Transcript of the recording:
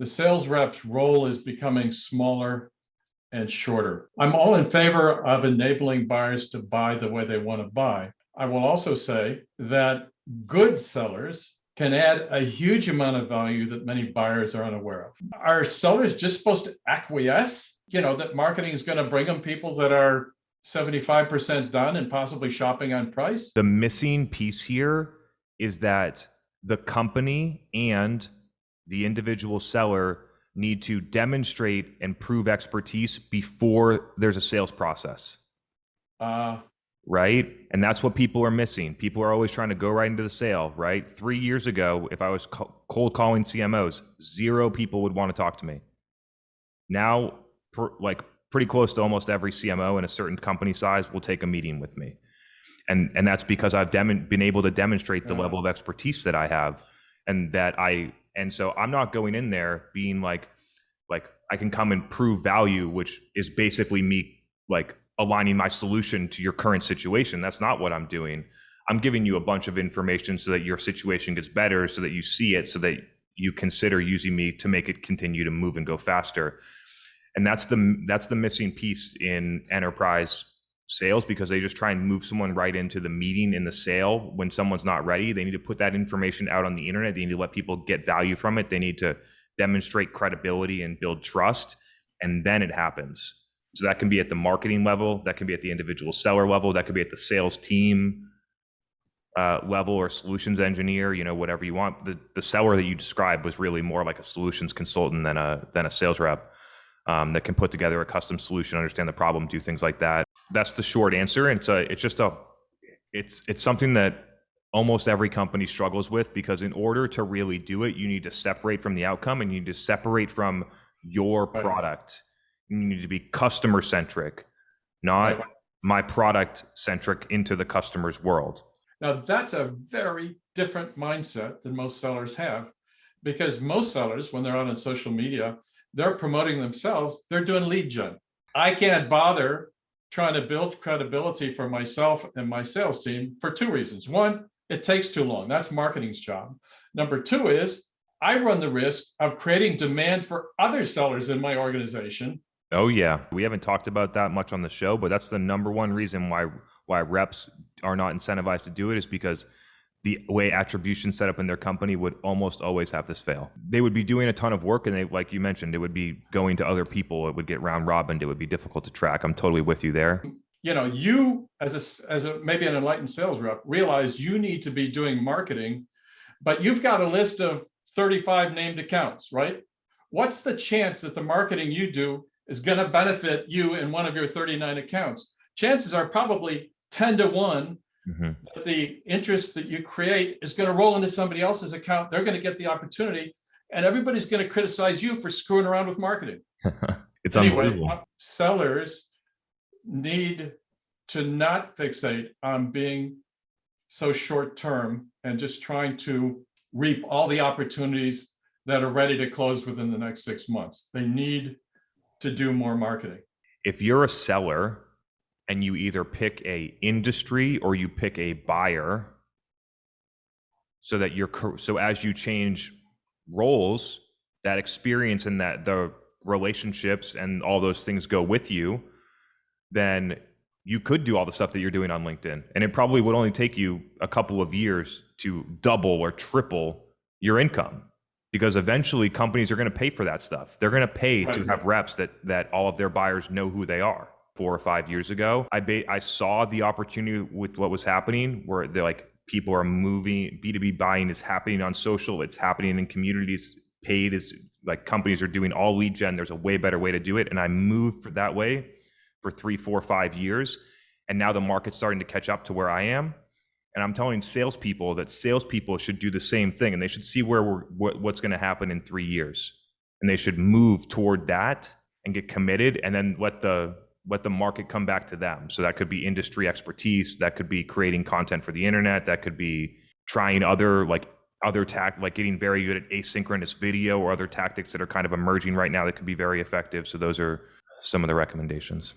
the sales rep's role is becoming smaller and shorter. I'm all in favor of enabling buyers to buy the way they want to buy. I will also say that good sellers can add a huge amount of value that many buyers are unaware of. Are sellers just supposed to acquiesce, that marketing is going to bring them people that are 75% done and possibly shopping on price? The missing piece here is that the company and the individual seller need to demonstrate and prove expertise before there's a sales process. Right? And that's what people are missing. People are always trying to go right into the sale, right? 3 years ago, if I was cold calling CMOs, 0 people would want to talk to me. Now, pretty close to almost every CMO in a certain company size will take a meeting with me. And that's because I've been able to demonstrate the level of expertise that I have, and so I'm not going in there being like I can come and prove value, which is basically me aligning my solution to your current situation. That's not what I'm doing. I'm giving you a bunch of information so that your situation gets better, so that you see it, so that you consider using me to make it continue to move and go faster. And that's the missing piece in enterprise sales, because they just try and move someone right into the meeting in the sale when someone's not ready. They need to put that information out on the internet. They need to let people get value from it. They need to demonstrate credibility and build trust, and then it happens. So that can be at the marketing level, that can be at the individual seller level, that could be at the sales team level, or solutions engineer, whatever you want. The seller that you described was really more like a solutions consultant than a sales rep that can put together a custom solution, understand the problem, do things like that. That's the short answer. And it's something that almost every company struggles with, because in order to really do it, you need to separate from the outcome, and you need to separate from your product. You need to be customer centric, not my product centric into the customer's world. Now, that's a very different mindset than most sellers have, because most sellers, when they're out on social media, they're promoting themselves. They're doing lead gen. I can't bother trying to build credibility for myself and my sales team for 2 reasons. One, it takes too long. That's marketing's job. Number 2 is I run the risk of creating demand for other sellers in my organization. Oh yeah, we haven't talked about that much on the show, but that's the number one reason why reps are not incentivized to do it, is because the way attribution set up in their company would almost always have this fail. They would be doing a ton of work, and they, like you mentioned, it would be going to other people. It would get round robin. It would be difficult to track. I'm totally with you there. You as a maybe an enlightened sales rep realize you need to be doing marketing, but you've got a list of 35 named accounts, right? What's the chance that the marketing you do is going to benefit you in one of your 39 accounts? Chances are probably 10 to 1 that the interest that you create is going to roll into somebody else's account. They're going to get the opportunity, and everybody's going to criticize you for screwing around with marketing. It's unbelievable. Sellers need to not fixate on being so short term and just trying to reap all the opportunities that are ready to close within the next 6 months. They need to do more marketing. If you're a seller and you either pick a industry or you pick a buyer, so as you change roles, that experience and that the relationships and all those things go with you, then you could do all the stuff that you're doing on LinkedIn. And it probably would only take you a couple of years to double or triple your income, because eventually companies are going to pay for that stuff. They're going to pay to have reps that all of their buyers know who they are. 4 or 5 years ago, I saw the opportunity with what was happening, where people are moving. B2B buying is happening on social. It's happening in communities. Paid is companies are doing all lead gen. There's a way better way to do it. And I moved that way for 3, 4, 5 years. And now the market's starting to catch up to where I am. And I'm telling salespeople that salespeople should do the same thing, and they should see what's going to happen in 3 years. And they should move toward that and get committed, and then let the market come back to them. So that could be industry expertise, that could be creating content for the internet, that could be trying other getting very good at asynchronous video or other tactics that are kind of emerging right now that could be very effective. So those are some of the recommendations.